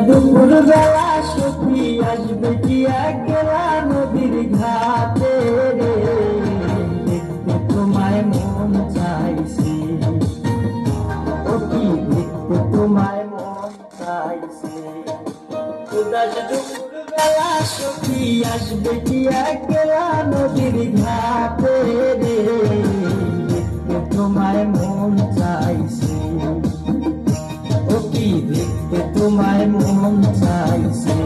দুপুর বেলা সখী আসবে কি একলা নদীর ঘাটে রে, দেখতে তোমায় মন চাইছে, ও কি দেখতে তোমায় মন চাইছে। উদাস দুপুর বেলা সখী আসবে কি একলা নদীর ঘাটে রে, দেখতে তোমায় মন চাইছে, ও কি দেখতে তোমায় মন চাইছে।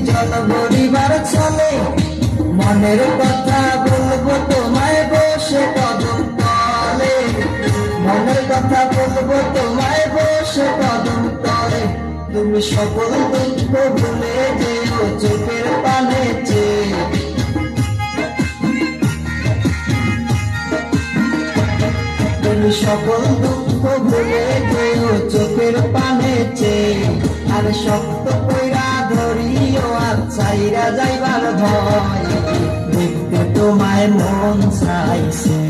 জল ভরিবার চলে মনের কথা বলবো তোমায় বসে কদম তলে, মনের কথা বলবো তোমায় বসে কদম তলে। তুমি সকল দুঃখ ভুলে যেও চোখের পানে চেয়ে, তুমি সকল দুঃখ ভুলে যেও চোখের পানে চেয়ে। আর শক্ত কইরা ধরিও আর চাইরা যাইবার ভয়, দেখতে তোমায় মন চাইছে।